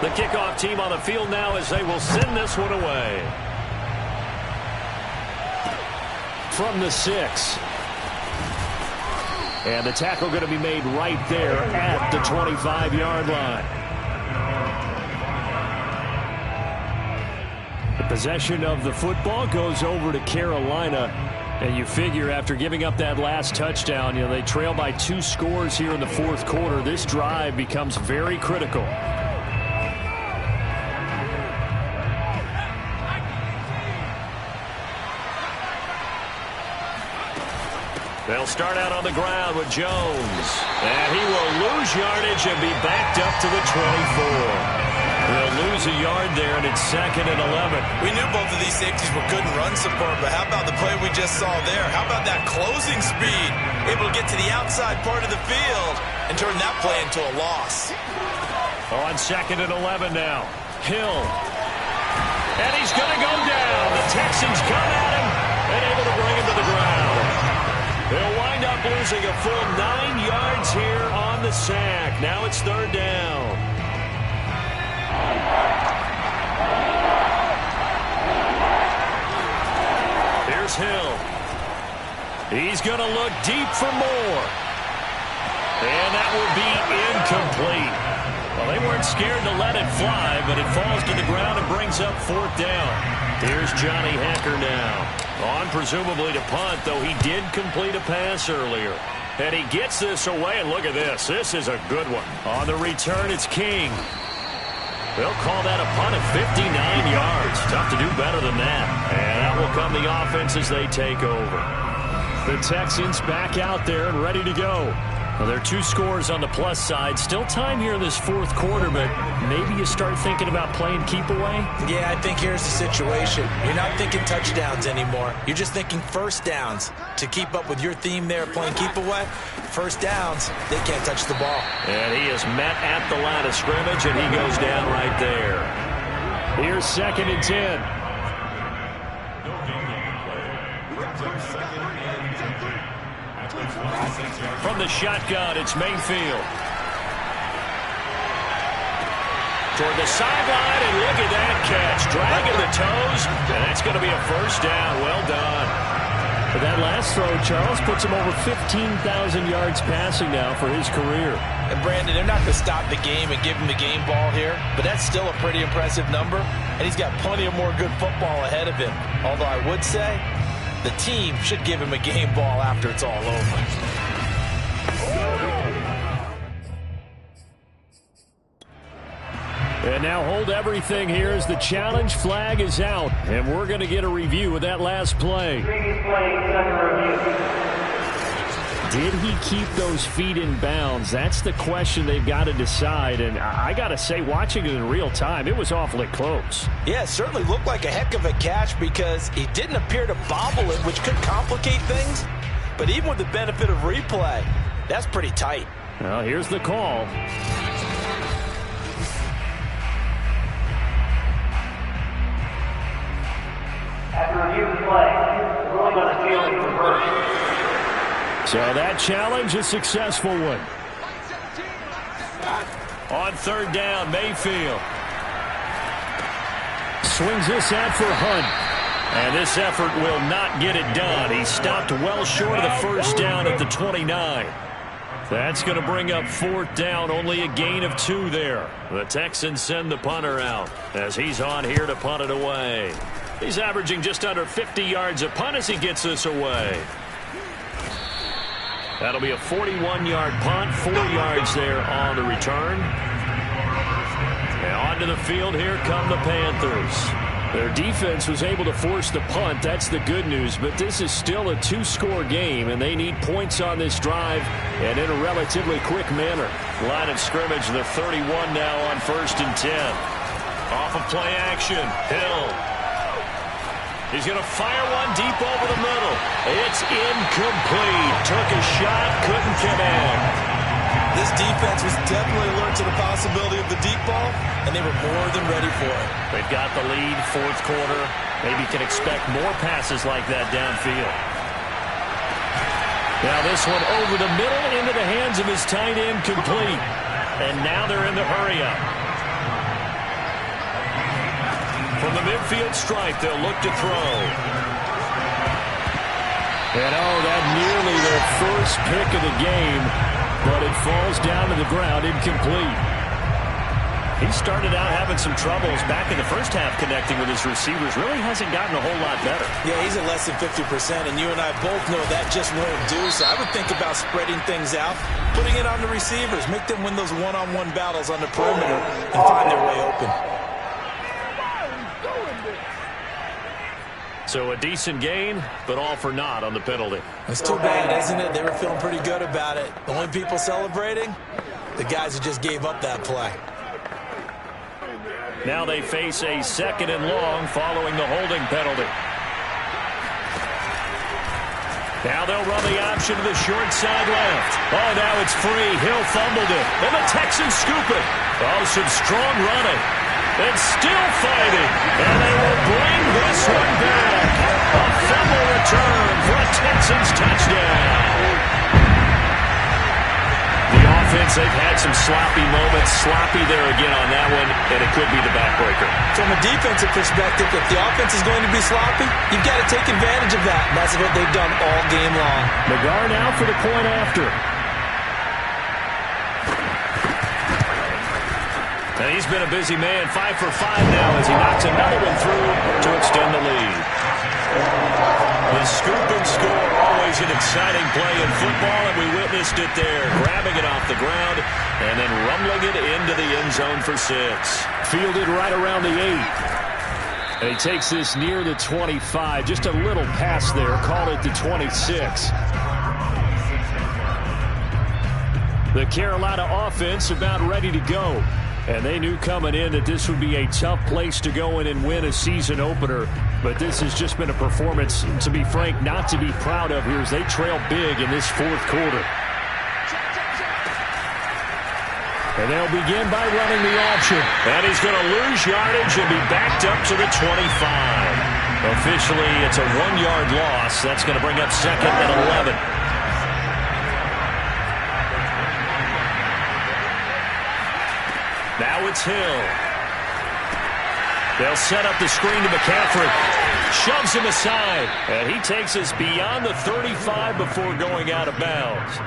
The kickoff team on the field now as they will send this one away. From the 6. And the tackle going to be made right there at the 25-yard line. The possession of the football goes over to Carolina. And you figure after giving up that last touchdown, they trail by 2 scores here in the 4th quarter. This drive becomes very critical. They'll start out on the ground with Jones. And he will lose yardage and be backed up to the 24. They'll lose a yard there, and it's 2nd and 11. We knew both of these safeties were good in run support, but how about the play we just saw there? How about that closing speed? Able to get to the outside part of the field and turn that play into a loss. On 2nd and 11 now. Hill. And he's going to go down. The Texans come at him and able to bring him to the ground. They'll wind up losing a full 9 yards here on the sack. Now it's 3rd down. Here's Hill. He's going to look deep for more. And that will be incomplete. Well, they weren't scared to let it fly, but it falls to the ground and brings up 4th down. Here's Johnny Hacker now. On presumably to punt, though he did complete a pass earlier. And he gets this away, and look at this. This is a good one. On the return, it's King. They'll call that a punt of 59 yards. Tough to do better than that. And out will come the offense as they take over. The Texans back out there and ready to go. Well, there are 2 scores on the plus side. Still time here in this 4th quarter, but maybe you start thinking about playing keep away? Yeah, I think here's the situation. You're not thinking touchdowns anymore. You're just thinking first downs. To keep up with your theme there, playing keep away, first downs, they can't touch the ball. And he is met at the line of scrimmage, and he goes down right there. Here's 2nd and 10. From the shotgun, it's Mayfield. Toward the sideline, and look at that catch. Dragging the toes, and that's going to be a first down. Well done. But that last throw, Charles, puts him over 15,000 yards passing now for his career. And Brandon, they're not going to stop the game and give him the game ball here, but that's still a pretty impressive number, and he's got plenty of more good football ahead of him. Although I would say the team should give him a game ball after it's all over. And now hold everything here as the challenge flag is out. And we're going to get a review of that last play. Did he keep those feet in bounds? That's the question they've got to decide. And I got to say, watching it in real time, it was awfully close. Yeah, it certainly looked like a heck of a catch because he didn't appear to bobble it, which could complicate things. But even with the benefit of replay, that's pretty tight. Well, here's the call. After review of the play, the ruling on the field is reversed. So that challenge, a successful one. On 3rd down, Mayfield. Swings this out for Hunt. And this effort will not get it done. He stopped well short of the first down at the 29. That's going to bring up 4th down, only a gain of 2 there. The Texans send the punter out as he's on here to punt it away. He's averaging just under 50 yards a punt as he gets this away. That'll be a 41-yard punt, 4 yards there on the return. And onto the field, here come the Panthers. Their defense was able to force the punt. That's the good news. But this is still a 2-score game, and they need points on this drive and in a relatively quick manner. Line of scrimmage, the 31 now on 1st and 10. Off of play action, Hill. He's going to fire one deep over the middle. It's incomplete. Took a shot, couldn't connect. This defense was definitely alert to the possibility of the deep ball, and they were more than ready for it. They've got the lead, 4th quarter. Maybe can expect more passes like that downfield. Now this one over the middle into the hands of his tight end, complete. And now they're in the hurry-up. From the midfield stripe, they'll look to throw. And that nearly their first pick of the game, but it falls down to the ground incomplete. He started out having some troubles back in the first half connecting with his receivers. Really hasn't gotten a whole lot better. Yeah, he's at less than 50%, and you and I both know that just won't do. So I would think about spreading things out, putting it on the receivers, make them win those one-on-one battles on the perimeter, and find their way open. So a decent gain, but all for naught on the penalty. It's too bad, isn't it? They were feeling pretty good about it. The only people celebrating, the guys who just gave up that play. Now they face a 2nd and long following the holding penalty. Now they'll run the option to the short side left. Oh, now it's free. Hill fumbled it. And the Texans scoop it. Oh, some strong running. And still fighting. And they will bring this one back. A fumble return for a Texans touchdown. The offense, they've had some sloppy moments. Sloppy there again on that one, and it could be the backbreaker. From a defensive perspective, if the offense is going to be sloppy, you've got to take advantage of that. And that's what they've done all game long. McGarr now for the point after. And he's been a busy man, 5 for 5 now as he knocks another one through to extend the lead. The scoop and score, always an exciting play in football, and we witnessed it there, grabbing it off the ground and then rumbling it into the end zone for 6. Fielded right around the 8. And he takes this near the 25, just a little pass there, called it the 26. The Carolina offense about ready to go. And they knew coming in that this would be a tough place to go in and win a season opener. But this has just been a performance, to be frank, not to be proud of here as they trail big in this 4th quarter. And they'll begin by running the option. And he's going to lose yardage and be backed up to the 25. Officially, it's a 1-yard loss. That's going to bring up 2nd and 11. Now it's Hill. They'll set up the screen to McCaffrey. Shoves him aside. And he takes us beyond the 35 before going out of bounds.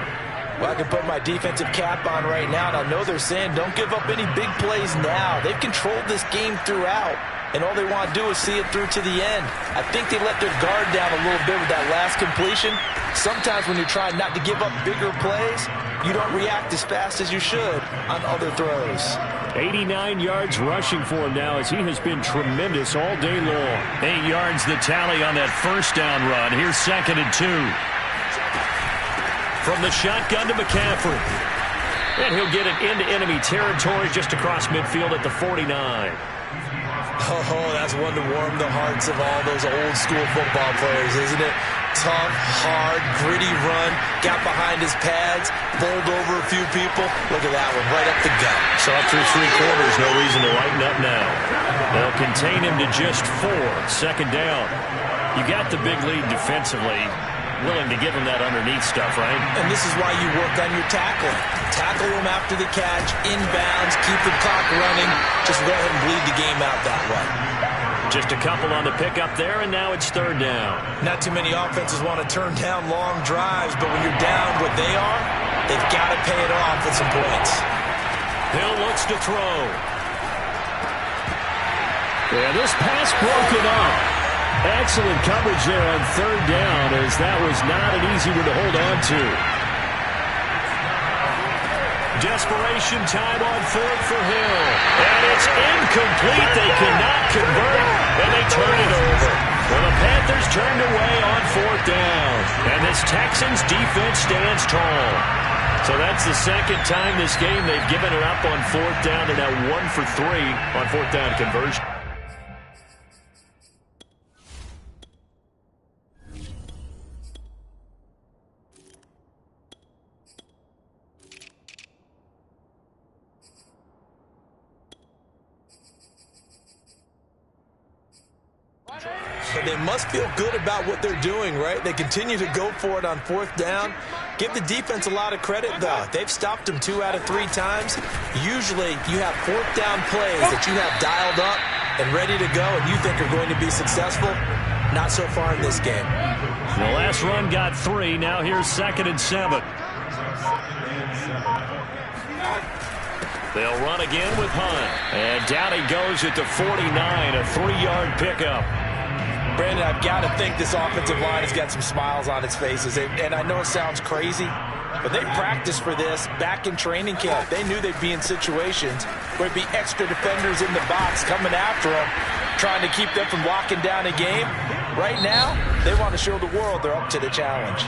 Well, I can put my defensive cap on right now, and I know they're saying don't give up any big plays now. They've controlled this game throughout, and all they want to do is see it through to the end. I think they let their guard down a little bit with that last completion. Sometimes when you're trying not to give up bigger plays, you don't react as fast as you should on other throws. 89 yards rushing for him now as he has been tremendous all day long. 8 yards the tally on that first down run. Here's 2nd and 2. From the shotgun to McCaffrey. And he'll get it into enemy territory just across midfield at the 49. Oh, that's one to warm the hearts of all those old school football players, isn't it? Tough, hard, gritty run, got behind his pads, bowled over a few people. Look at that one, right up the gut. So up through 3 quarters, no reason to lighten up now. They'll contain him to just 4, 2nd down. You got the big lead defensively, willing to give him that underneath stuff, right? And this is why you work on your tackling. Tackle him after the catch, inbounds, keep the clock running. Just go ahead and bleed the game out that way. Just a couple on the pickup there, and now it's 3rd down. Not too many offenses want to turn down long drives, but when you're down what they are, they've got to pay it off with some points. Hill looks to throw. Yeah, this pass broken up. Excellent coverage there on 3rd down, as that was not an easy one to hold on to. Desperation time on 4th for Hill. And it's incomplete. They cannot convert, and they turn it over. Well, the Panthers turned away on 4th down. And this Texans defense stands tall. So that's the 2nd time this game they've given it up on 4th down. They're now 1 for 3 on 4th down conversion. But they must feel good about what they're doing, right? They continue to go for it on 4th down. Give the defense a lot of credit, though. They've stopped them 2 out of 3 times. Usually, you have 4th down plays that you have dialed up and ready to go and you think are going to be successful. Not so far in this game. The last run got 3. Now here's 2nd and 7. They'll run again with Hunt. And down he goes at the 49, a 3-yard pickup. Brandon, I've got to think this offensive line has got some smiles on its faces. And I know it sounds crazy, But they practiced for this back in training camp. They knew they'd be in situations where there'd be extra defenders in the box coming after them, trying to keep them from locking down a game. Right now, they want to show the world they're up to the challenge.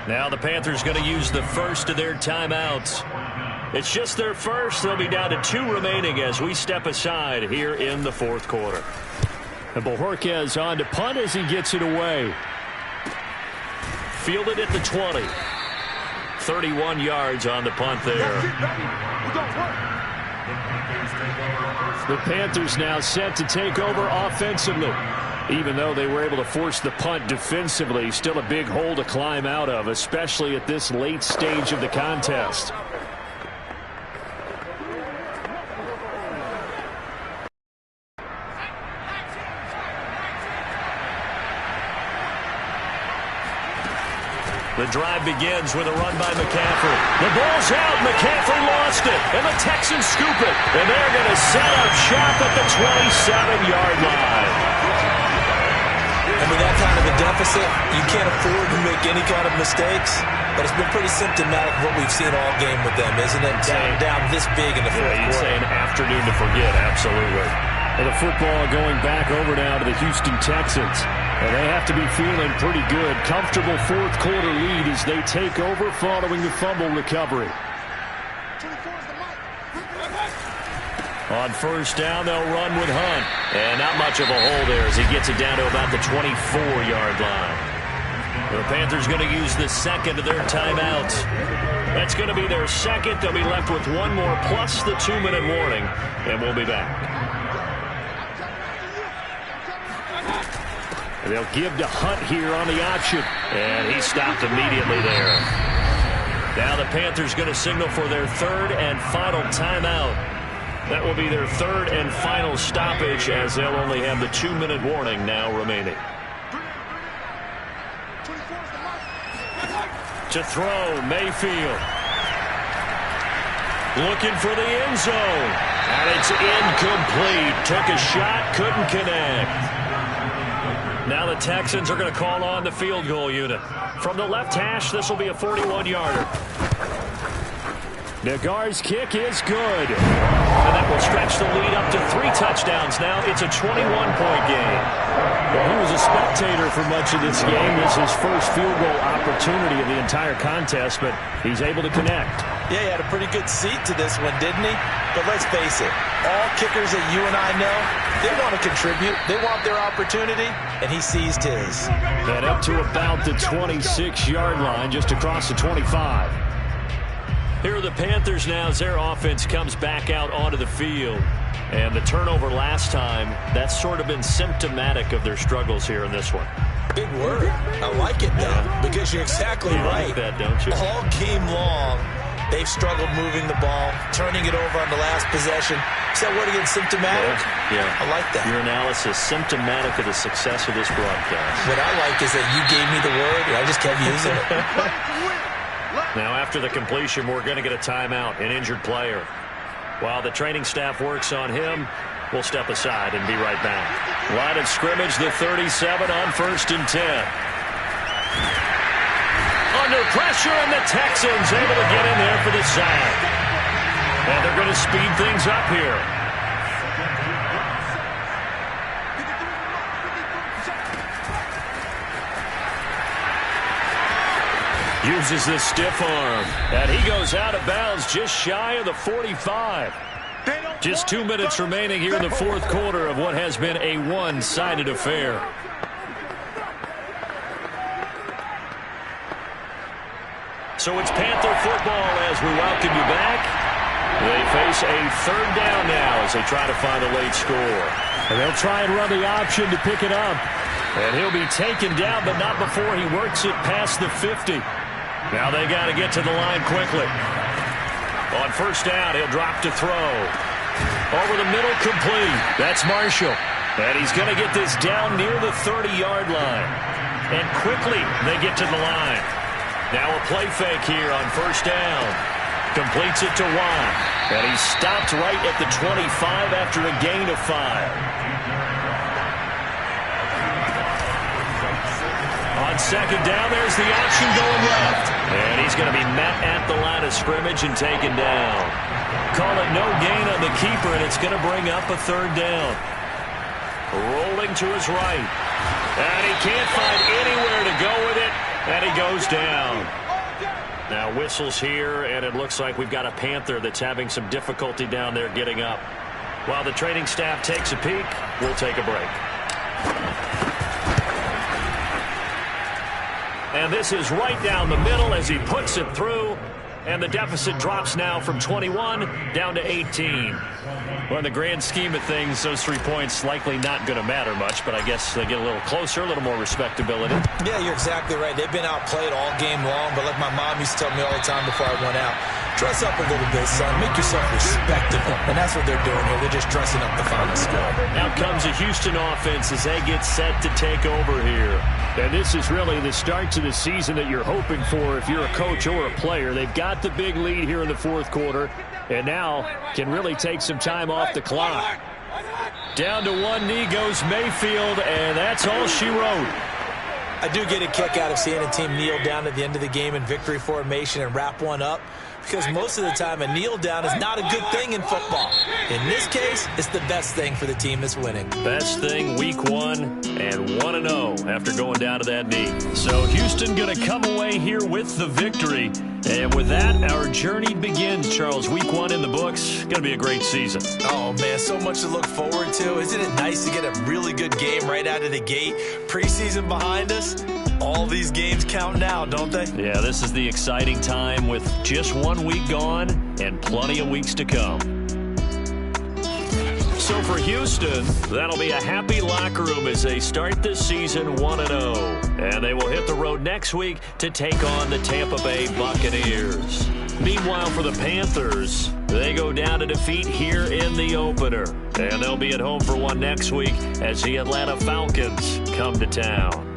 Now the Panthers going to use the first of their timeouts. It's just their first. They'll be down to 2 remaining as we step aside here in the fourth quarter. And Bojorquez on to punt as he gets it away. Fielded at the 20. 31 yards on the punt there. The Panthers now set to take over offensively. Even though they were able to force the punt defensively, still a big hole to climb out of, especially at this late stage of the contest. The drive begins with a run by McCaffrey. The ball's out. McCaffrey lost it. And the Texans scoop it. And they're going to set up shop at the 27-yard line. I mean, that kind of a deficit, you can't afford to make any kind of mistakes. But it's been pretty symptomatic of what we've seen all game with them, isn't it? Down this big in the fourth quarter. You'd say an afternoon to forget, absolutely. And the football going back over now to the Houston Texans. And they have to be feeling pretty good. Comfortable fourth quarter lead as they take over following the fumble recovery. On first down, they'll run with Hunt. And not much of a hole there as he gets it down to about the 24-yard line. The Panthers going to use the second of their timeouts. That's going to be their second. They'll be left with one more plus the 2-minute warning. And we'll be back. And they'll give to Hunt here on the option. And he stopped immediately there. Now the Panthers going to signal for their third and final timeout. That will be their third and final stoppage as they'll only have the 2-minute warning now remaining. To throw, Mayfield. Looking for the end zone. And it's incomplete. Took a shot, couldn't connect. Now the Texans are going to call on the field goal unit. From the left hash, this will be a 41-yarder. Nagar's kick is good. And that will stretch the lead up to 3 touchdowns now. It's a 21-point game. Well, he was a spectator for much of this game. This is his first field goal opportunity of the entire contest, but he's able to connect. Yeah, he had a pretty good seat to this one, didn't he? But let's face it, all kickers that you and I know, they want to contribute. They want their opportunity, and he seized his. And up to about the 26-yard line, just across the 25. Here are the Panthers now as their offense comes back out onto the field. And the turnover last time, that's sort of been symptomatic of their struggles here in this one. Big word. I like it, though, because you're exactly right. Like that, don't you? All game long, they've struggled moving the ball, turning it over on the last possession. Is that word again, symptomatic? Yeah. I like that. Your analysis, symptomatic of the success of this broadcast. What I like is that you gave me the word, and I just kept using it. Now, after the completion, we're going to get a timeout, an injured player. While the training staff works on him, we'll step aside and be right back. Line of scrimmage, the 37 on 1st and 10. Under pressure, and the Texans able to get in there for the sack. And they're going to speed things up here. Uses the stiff arm. And he goes out of bounds just shy of the 45. Just 2 minutes remaining here in the fourth quarter of what has been a one-sided affair. So it's Panther football as we welcome you back. They face a third down now as they try to find a late score. And they'll try and run the option to pick it up. And he'll be taken down, but not before he works it past the 50. Now they got to get to the line quickly. On first down, he'll drop to throw. Over the middle, complete. That's Marshall. And he's going to get this down near the 30-yard line. And quickly, they get to the line. Now a play fake here on first down. Completes it to Watt. And he's stopped right at the 25 after a gain of 5. On second down, there's the option going left. And he's going to be met at the line of scrimmage and taken down. Call it no gain on the keeper, and it's going to bring up a third down. Rolling to his right. And he can't find anywhere to go with it, and he goes down. Now whistles here, and it looks like we've got a Panther that's having some difficulty down there getting up. While the training staff takes a peek, we'll take a break. And this is right down the middle as he puts it through. And the deficit drops now from 21 down to 18. Well, in the grand scheme of things, those 3 points likely not going to matter much, but I guess they get a little closer, a little more respectability. Yeah, you're exactly right. They've been outplayed all game long, but like my mom used to tell me all the time before I went out, dress up a little bit, son. Make yourself respectable. And that's what they're doing here. They're just dressing up the final score. Out comes a Houston offense as they get set to take over here. And this is really the start to the season that you're hoping for if you're a coach or a player. They've got the big lead here in the fourth quarter, and now can really take some time off the clock. Down to one knee goes Mayfield, and that's all she wrote. I do get a kick out of seeing a team kneel down at the end of the game in victory formation and wrap one up, because most of the time a kneel down is not a good thing in football. In this case, it's the best thing for the team that's winning. Best thing week 1 and 1-0 after going down to that knee. So Houston going to come away here with the victory. And with that, our journey begins, Charles. Week 1 in the books. Going to be a great season. Oh, man, so much to look forward to. Isn't it nice to get a really good game right out of the gate? Preseason behind us. All these games count now, don't they? Yeah, this is the exciting time with just 1 week gone and plenty of weeks to come. So for Houston, that'll be a happy locker room as they start this season 1-0. And they will hit the road next week to take on the Tampa Bay Buccaneers. Meanwhile, for the Panthers, they go down to defeat here in the opener. And they'll be at home for one next week as the Atlanta Falcons come to town.